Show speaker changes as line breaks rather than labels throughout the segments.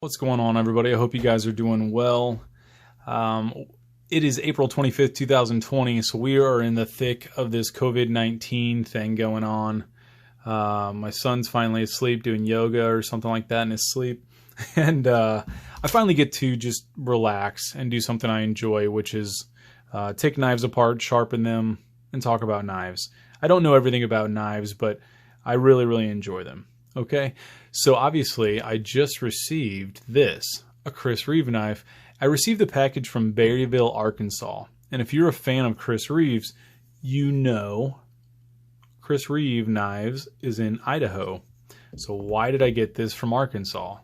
What's going on, everybody? I hope you guys are doing well. It is April 25th, 2020, so we are in the thick of this COVID-19 thing going on. My son's finally asleep doing yoga or something like that in his sleep. And I finally get to just relax and do something I enjoy, which is take knives apart, sharpen them, and talk about knives. I don't know everything about knives, but I really enjoy them. Okay, so obviously I just received this, a Chris Reeve knife. I received the package from Berryville, Arkansas. And if you're a fan of Chris Reeves, you know Chris Reeve Knives is in Idaho. So why did I get this from Arkansas?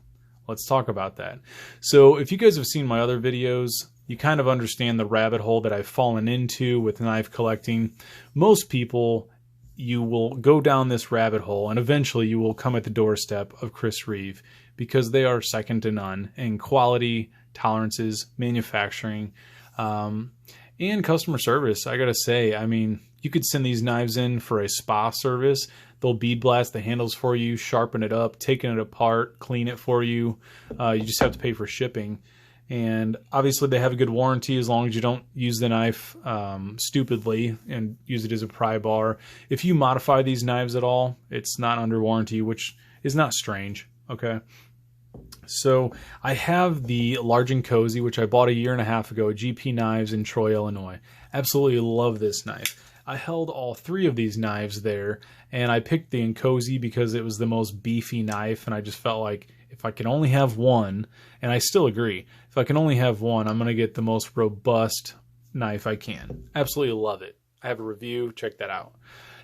Let's talk about that. So if you guys have seen my other videos, you kind of understand the rabbit hole that I've fallen into with knife collecting. Most people, you will go down this rabbit hole and eventually you will come at the doorstep of Chris Reeve because they are second to none in quality, tolerances, manufacturing, and customer service. I gotta say, I mean, you could send these knives in for a spa service. They'll bead blast the handles for you, sharpen it up, taking it apart, clean it for you. You just have to pay for shipping. And obviously they have a good warranty as long as you don't use the knife stupidly and use it as a pry bar. If you modify these knives at all, it's not under warranty, which is not strange, okay? So I have the Large and Cozy, which I bought a year and a half ago at GP Knives in Troy, Illinois. Absolutely love this knife. I held all three of these knives there, and I picked the Cozy because it was the most beefy knife, and I just felt like if I can only have one, and I still agree, if I can only have one, I'm going to get the most robust knife I can. Absolutely love it. I have a review. Check that out.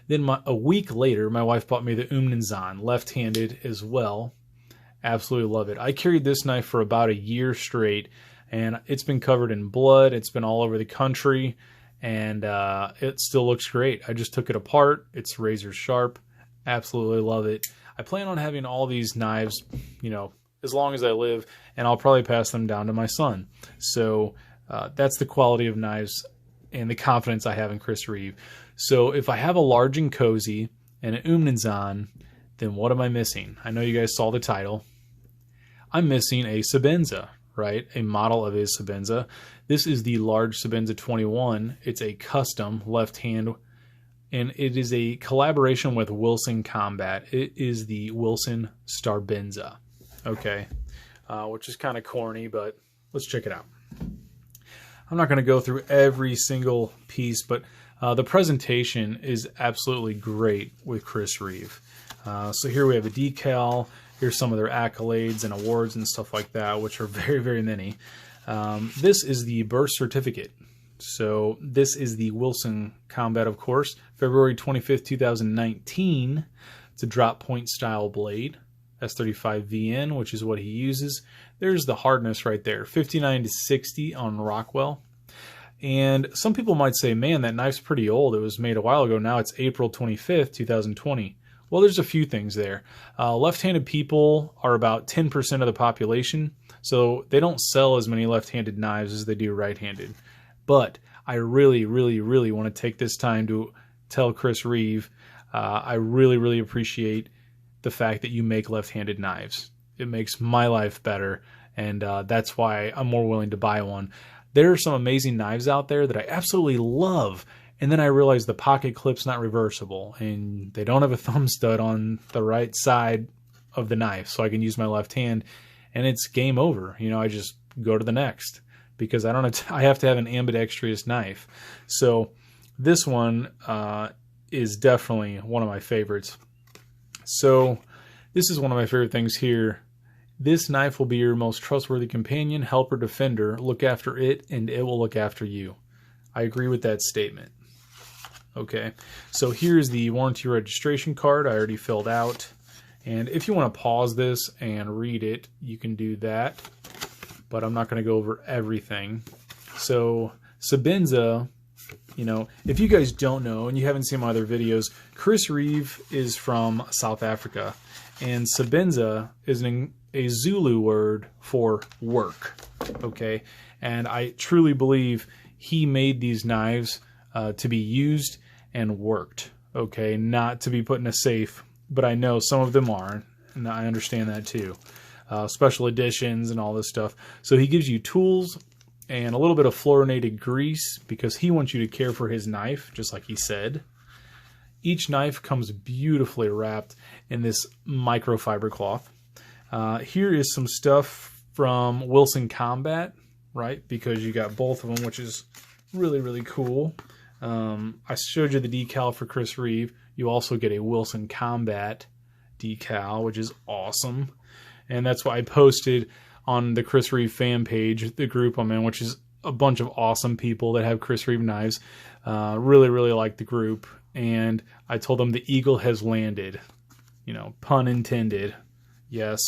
Then a week later, my wife bought me the Untitled left-handed as well. Absolutely love it. I carried this knife for about a year straight, and it's been covered in blood. It's been all over the country, and it still looks great. I just took it apart. It's razor sharp. Absolutely love it. I plan on having all these knives, you know, as long as I live, and I'll probably pass them down to my son. So that's the quality of knives and the confidence I have in Chris Reeve. So if I have a Large and Cozy and an Untitled, then what am I missing? I know you guys saw the title. I'm missing a Sebenza, right? A model of his Sebenza. This is the Large Sebenza 21. It's a custom left hand, and it is a collaboration with Wilson Combat. It is the Wilson Starbenza, okay? Which is kind of corny, but let's check it out. I'm not going to go through every single piece, but the presentation is absolutely great with Chris Reeve. So here we have a decal. Here's some of their accolades and awards and stuff like that, which are very many. This is the birth certificate. So this is the Wilson Combat, of course, February 25th, 2019. It's a drop point style blade, S35VN, which is what he uses. There's the hardness right there, 59 to 60 on Rockwell. And some people might say, man, that knife's pretty old. It was made a while ago. Now it's April 25th, 2020. Well, there's a few things there. Left-handed people are about 10% of the population, so they don't sell as many left-handed knives as they do right-handed. But I really want to take this time to tell Chris Reeve, I really appreciate the fact that you make left-handed knives. It makes my life better, and that's why I'm more willing to buy one. There are some amazing knives out there that I absolutely love, and then I realized the pocket clip's not reversible, and they don't have a thumb stud on the right side of the knife, so I can use my left hand, and it's game over. You know, I just go to the next because I have to have an ambidextrous knife. So this one is definitely one of my favorites. So this is one of my favorite things here. This knife will be your most trustworthy companion, helper, defender. Look after it, and it will look after you. I agree with that statement. Okay, so here's the warranty registration card I already filled out. And if you want to pause this and read it, you can do that. But I'm not going to go over everything. So Sebenza, you know, if you guys don't know and you haven't seen my other videos, Chris Reeve is from South Africa. And Sebenza is a Zulu word for work, okay? And I truly believe he made these knives to be used and worked, okay? Not to be put in a safe, but I know some of them are, and I understand that too. special editions and all this stuff. So he gives you tools and a little bit of fluorinated grease because he wants you to care for his knife, just like he said. Each knife comes beautifully wrapped in this microfiber cloth. Here is some stuff from Wilson Combat, right? Because you got both of them, which is really, really cool. I showed you the decal for Chris Reeve. You also get a Wilson Combat decal, which is awesome. And that's why I posted on the Chris Reeve fan page, the group I'm in, which is a bunch of awesome people that have Chris Reeve knives. Really, really like the group. And I told them the eagle has landed. You know, pun intended. Yes,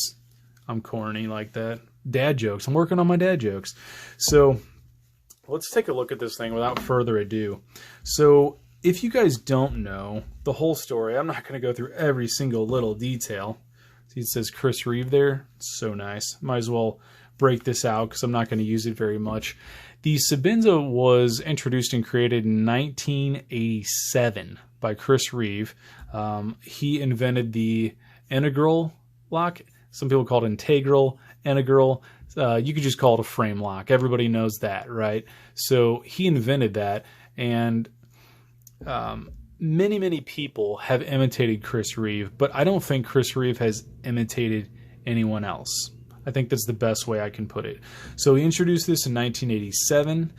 I'm corny like that. Dad jokes. I'm working on my dad jokes. So let's take a look at this thing without further ado. So if you guys don't know the whole story, I'm not going to go through every single little detail. See, it says Chris Reeve there. So nice. Might as well break this out because I'm not going to use it very much. The Sebenza was introduced and created in 1987 by Chris Reeve. He invented the integral lock. Some people call it integral, integral. You could just call it a frame lock. Everybody knows that, right? So he invented that, and many, many people have imitated Chris Reeve, but I don't think Chris Reeve has imitated anyone else. I think that's the best way I can put it. So he introduced this in 1987.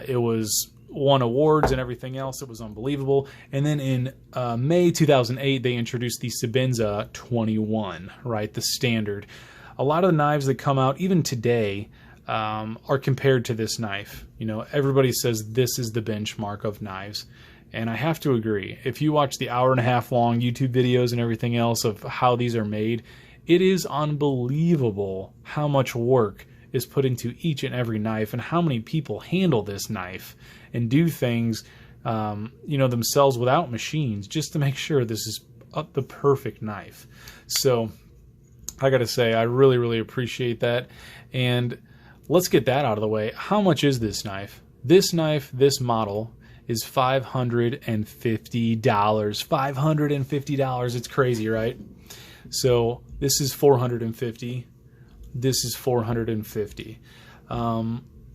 It was won awards and everything else. It was unbelievable. And then in May 2008, they introduced the Sebenza 21, right? The standard. A lot of the knives that come out, even today, are compared to this knife. You know, everybody says this is the benchmark of knives. And I have to agree. If you watch the hour-and-a-half long YouTube videos and everything else of how these are made, it is unbelievable how much work is put into each and every knife and how many people handle this knife and do things, you know, themselves without machines just to make sure this is the perfect knife. So I got to say, I really, really appreciate that. And let's get that out of the way. How much is this knife? This knife, this model, is $550. $550. It's crazy, right? So this is $450. This is $450.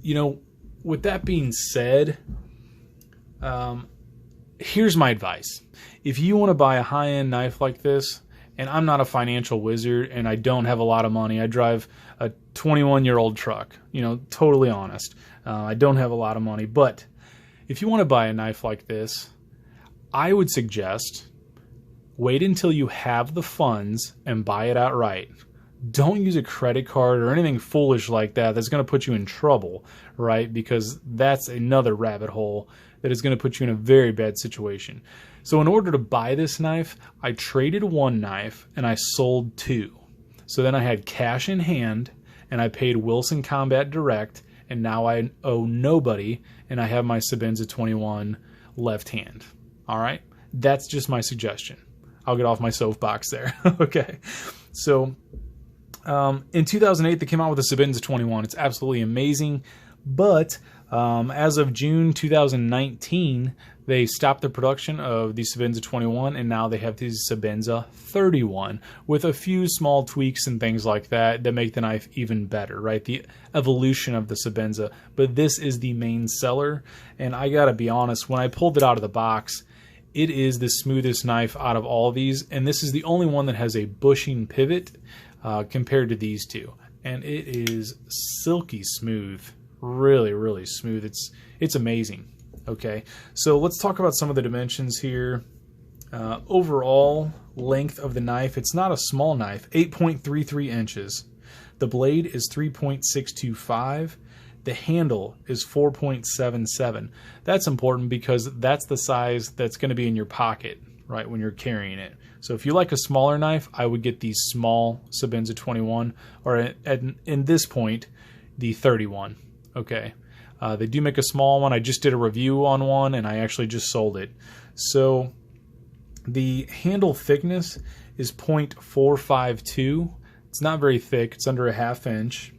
You know, with that being said, here's my advice. If you want to buy a high-end knife like this, and I'm not a financial wizard and I don't have a lot of money, I drive a 21-year-old truck, you know, totally honest. I don't have a lot of money, but if you want to buy a knife like this, I would suggest wait until you have the funds and buy it outright. Don't use a credit card or anything foolish like that that's going to put you in trouble, right? Because that's another rabbit hole that is going to put you in a very bad situation. So in order to buy this knife, I traded one knife and I sold two. So then I had cash in hand and I paid Wilson Combat direct, and now I owe nobody, and I have my Sebenza 21 left hand. All right? That's just my suggestion. I'll get off my soapbox there. Okay. So in 2008, they came out with the Sebenza 21. It's absolutely amazing. But as of June 2019, they stopped the production of the Sebenza 21, and now they have the Sebenza 31 with a few small tweaks and things like that that make the knife even better, right? The evolution of the Sebenza. But this is the main seller, and I gotta be honest, when I pulled it out of the box, it is the smoothest knife out of all of these, and this is the only one that has a bushing pivot compared to these two. And it is silky smooth. Really, really smooth. It's amazing. Okay, so let's talk about some of the dimensions here. Overall length of the knife, it's not a small knife, 8.33 inches. The blade is 3.625. The handle is 4.77. That's important because that's the size that's going to be in your pocket, right, when you're carrying it. So if you like a smaller knife, I would get the small Sebenza 21, or in this point, the 31. Okay. They do make a small one. I just did a review on one, and I actually just sold it. So the handle thickness is 0.452. It's not very thick. It's under a ½ inch.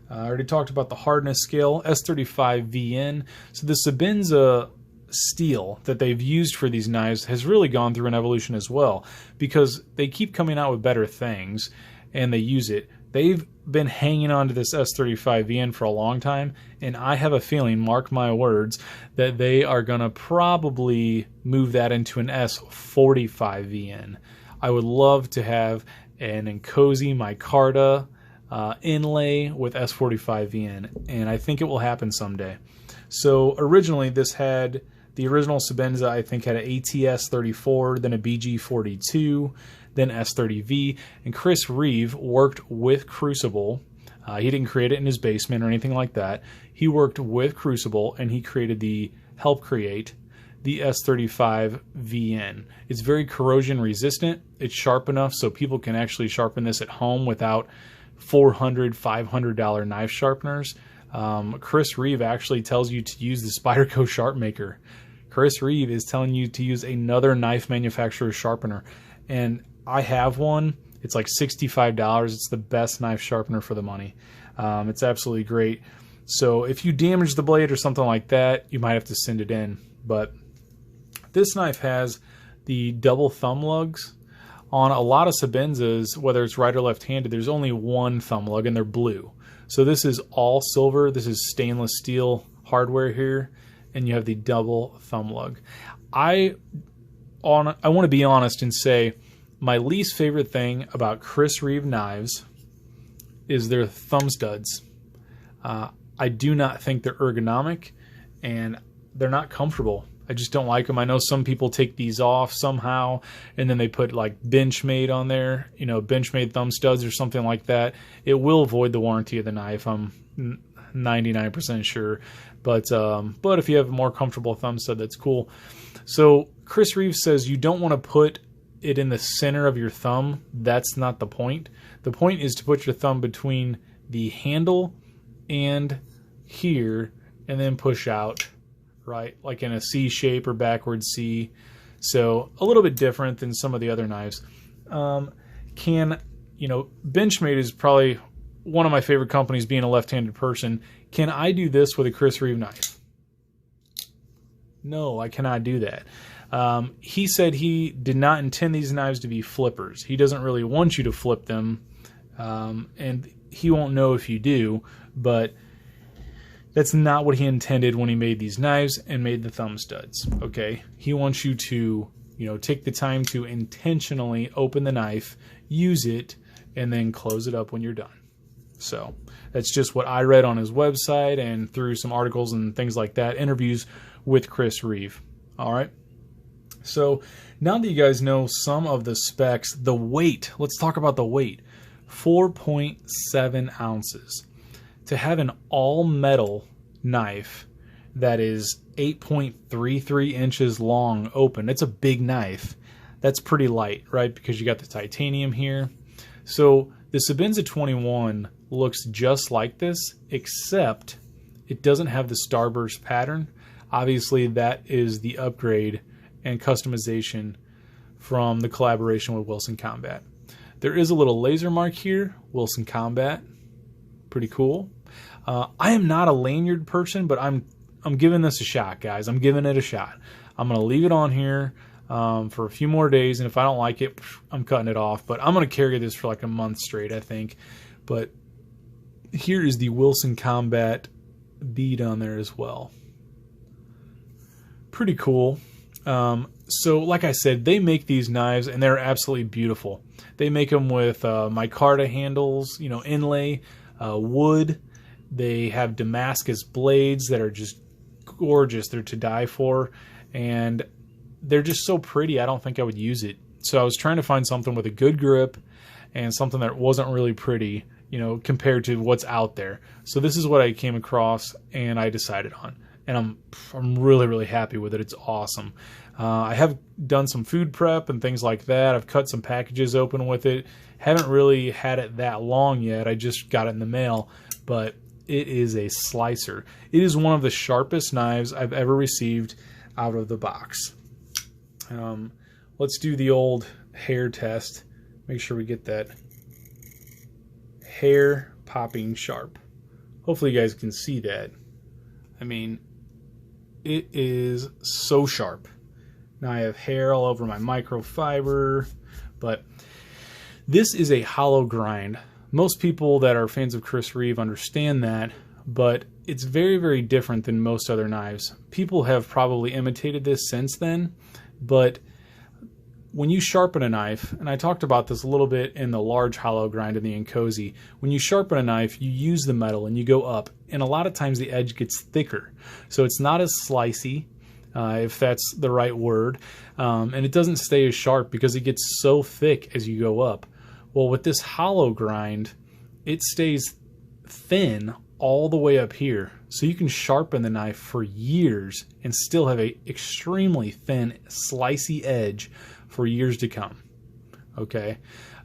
I already talked about the hardness scale, S35VN. So the Sebenza steel that they've used for these knives has really gone through an evolution as well, because they keep coming out with better things, and they use it They've been hanging on to this S35VN for a long time, and I have a feeling, mark my words, that they are going to probably move that into an S45VN. I would love to have an Encosi micarta inlay with S45VN, and I think it will happen someday. So originally this had, the original Sebenza I think had an ATS34, then a BG42, then S30V, and Chris Reeve worked with Crucible. He didn't create it in his basement or anything like that. He worked with Crucible and he helped create the S35VN. It's very corrosion resistant. It's sharp enough so people can actually sharpen this at home without $400, $500 knife sharpeners. Chris Reeve actually tells you to use the Spyderco Sharp Maker. Chris Reeve is telling you to use another knife manufacturer's sharpener. And I have one. It's like $65. It's the best knife sharpener for the money. It's absolutely great. So if you damage the blade or something like that, you might have to send it in. But this knife has the double thumb lugs. On a lot of Sebenzas, whether it's right or left-handed, there's only one thumb lug and they're blue. So this is all silver. This is stainless steel hardware here, and you have the double thumb lug. I want to be honest and say my least favorite thing about Chris Reeve knives is their thumb studs. I do not think they're ergonomic, and they're not comfortable. I just don't like them. I know some people take these off somehow, and then they put like Benchmade on there, you know, Benchmade thumb studs or something like that. It will void the warranty of the knife, I'm 99% sure. But if you have a more comfortable thumb stud, that's cool. So Chris Reeve says you don't want to put it in the center of your thumb. That's not the point. The point is to put your thumb between the handle and here, and then push out, right? Like in a C shape or backward C. So a little bit different than some of the other knives. Benchmade is probably one of my favorite companies, being a left-handed person. Can I do this with a Chris Reeve knife? No, I cannot do that. He said he did not intend these knives to be flippers. He doesn't really want you to flip them, and he won't know if you do, but that's not what he intended when he made these knives and made the thumb studs, okay? He wants you to, take the time to intentionally open the knife, use it, and then close it up when you're done. So that's just what I read on his website and through some articles and things like that, interviews with Chris Reeve. All right. So now that you guys know some of the specs, the weight, let's talk about the weight. 4.7 ounces. To have an all-metal knife that is 8.33 inches long open, it's a big knife. That's pretty light, right? Because you got the titanium here. So the Sebenza 21 looks just like this, except it doesn't have the starburst pattern. Obviously, that is the upgrade and customization from the collaboration with Wilson Combat. There is a little laser mark here, Wilson Combat. Pretty cool. I am not a lanyard person, but I'm giving this a shot, guys. I'm giving it a shot. I'm going to leave it on here for a few more days, and if I don't like it, I'm cutting it off. But I'm going to carry this for like a month straight, I think. But here is the Wilson Combat bead on there as well. Pretty cool. So like I said, they make these knives and they're absolutely beautiful. They make them with micarta handles, inlay, wood. They have Damascus blades that are just gorgeous. They're to die for, and they're just so pretty. I don't think I would use it. So I was trying to find something with a good grip and something that wasn't really pretty, compared to what's out there. So this is what I came across and I decided on. And I'm really, really happy with it. It's awesome. I have done some food prep and things like that. I've cut some packages open with it. Haven't really had it that long yet. I just got it in the mail, but it is a slicer. It is one of the sharpest knives I've ever received out of the box. Let's do the old hair test. Make sure we get that hair popping sharp. Hopefully you guys can see that. I mean, it is so sharp. Now I have hair all over my microfiber, but this is a hollow grind Most people that are fans of Chris Reeve understand that, but it's very, very different than most other knives. People have probably imitated this since then, but when you sharpen a knife, and I talked about this a little bit in the large hollow grind and the Inkosi, when you sharpen a knife, you use the metal and you go up, and a lot of times the edge gets thicker. So it's not as slicey, if that's the right word, and it doesn't stay as sharp because it gets so thick as you go up. Well, with this hollow grind, it stays thin all the way up here. So you can sharpen the knife for years and still have a extremely thin, slicey edge for years to come. Okay.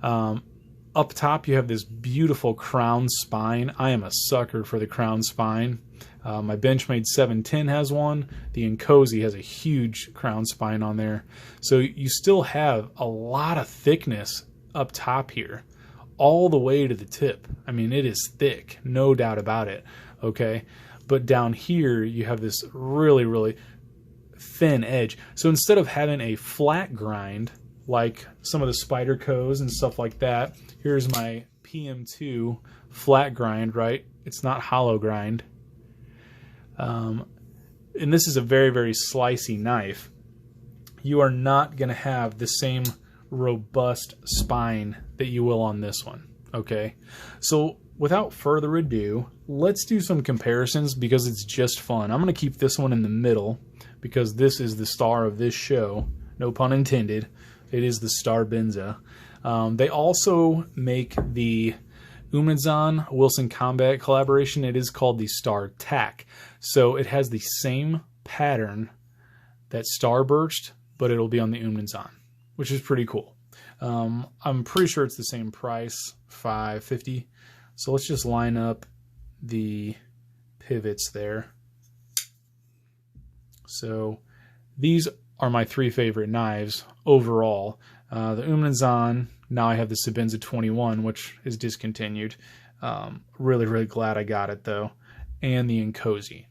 Up top, you have this beautiful crown spine. I am a sucker for the crown spine. My Benchmade 710 has one. The Inkosi has a huge crown spine on there. So you still have a lot of thickness up top here, all the way to the tip. I mean, it is thick, no doubt about it. Okay. But down here, you have this really, really thin edge. So instead of having a flat grind like some of the Spydercos and stuff like that, here's my PM2 flat grind, right? It's not hollow grind. And this is a very, very slicey knife. You are not going to have the same robust spine that you will on this one. Okay, so without further ado, let's do some comparisons because it's just fun. I'm going to keep this one in the middle because this is the star of this show. No pun intended. It is the Starbenza. They also make the Umnizan Wilson Combat collaboration. It is called the Star Tack. So it has the same pattern that Starburst, but it'll be on the Umnizan, which is pretty cool. I'm pretty sure it's the same price, $550. So let's just line up the pivots there. So these are my three favorite knives overall. The Umnizan, now I have the Sebenza 21, which is discontinued. Really, really glad I got it though. And the Inkosi.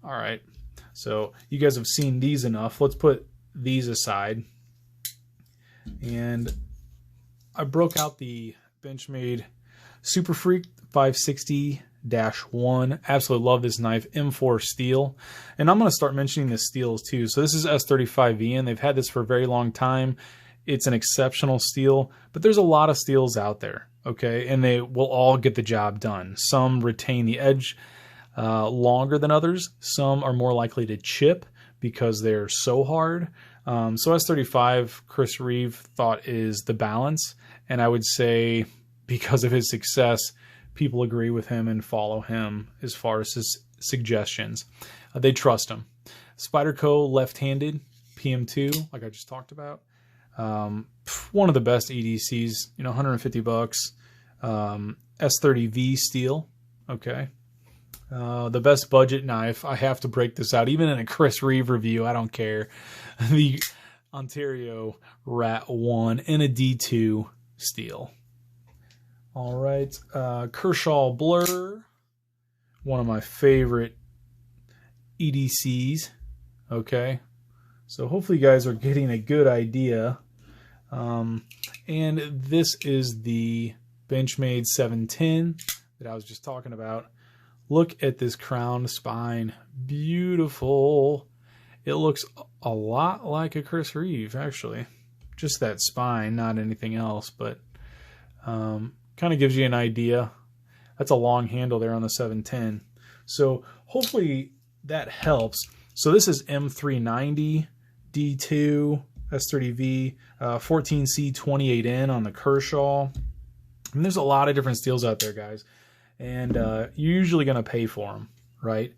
All right. So you guys have seen these enough. Let's put these aside. And I broke out the Benchmade Super Freak 560-1. Absolutely love this knife. M4 steel. And I'm going to start mentioning the steels too. So this is S35V, and they've had this for a very long time. It's an exceptional steel, but there's a lot of steels out there, okay? And they will all get the job done. Some retain the edge longer than others. Some are more likely to chip because they're so hard. So S35, Chris Reeve thought is the balance. And I would say because of his success, people agree with him and follow him as far as his suggestions. They trust him. Spyderco left-handed, PM2, like I just talked about. One of the best EDCs, you know, $150. S30V steel, okay. The best budget knife, I have to break this out, even in a Chris Reeve review, I don't care. The Ontario Rat 1 in a D2 steel. All right, Kershaw Blurter, one of my favorite EDCs, okay. So hopefully you guys are getting a good idea. And this is the Benchmade 710 that I was just talking about. Look at this crown spine. Beautiful. It looks a lot like a Chris Reeve, actually. Just that spine, not anything else, but kind of gives you an idea. That's a long handle there on the 710. So hopefully that helps. So this is M390 D2 S30V 14C 28N on the Kershaw. And there's a lot of different steels out there, guys, and you're usually going to pay for them, right?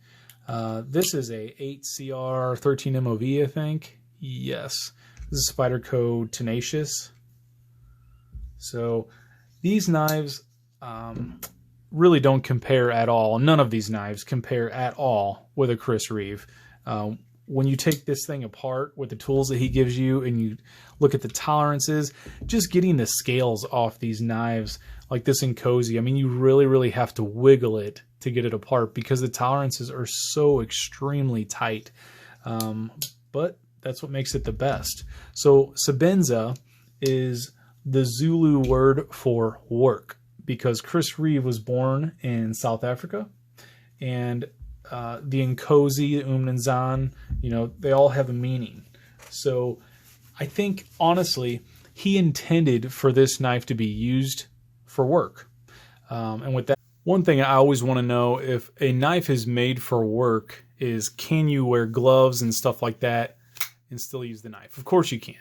This is a 8CR 13 MOV, I think. Yes, this is Spyderco Tenacious. So these knives really don't compare at all. None of these knives compare at all with a Chris Reeve. When you take this thing apart with the tools that he gives you and you look at the tolerances, just getting the scales off these knives like this Inkosi, I mean, you really, really have to wiggle it to get it apart because the tolerances are so extremely tight. But that's what makes it the best. So Sebenza is the Zulu word for work, because Chris Reeve was born in South Africa, and the Nkosi, the Umnanzan, they all have a meaning. So I think, honestly, he intended for this knife to be used for work. And with that, one thing I always want to know, if a knife is made for work, is can you wear gloves and stuff like that and still use the knife? Of course you can.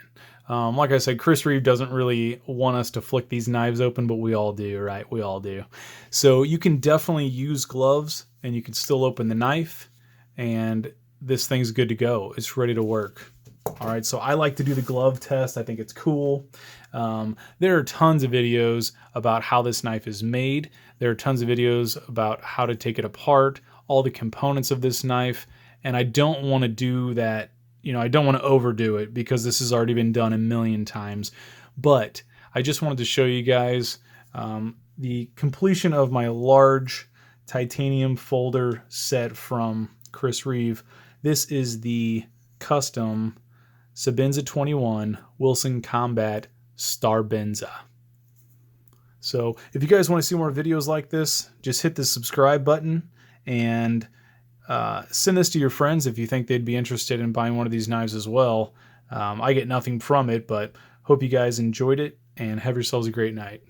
Like I said, Chris Reeve doesn't really want us to flick these knives open, but we all do, right? We all do. So you can definitely use gloves and you can still open the knife, and this thing's good to go. It's ready to work. All right, so I like to do the glove test. I think it's cool. There are tons of videos about how this knife is made. There are tons of videos about how to take it apart, all the components of this knife, and I don't want to do that. I don't want to overdo it because this has already been done a million times. But I just wanted to show you guys the completion of my large titanium folder set from Chris Reeve. This is the custom Sebenza 21 Wilson Combat Starbenza. So if you guys want to see more videos like this, just hit the subscribe button and send this to your friends if you think they'd be interested in buying one of these knives as well. I get nothing from it, but hope you guys enjoyed it and have yourselves a great night.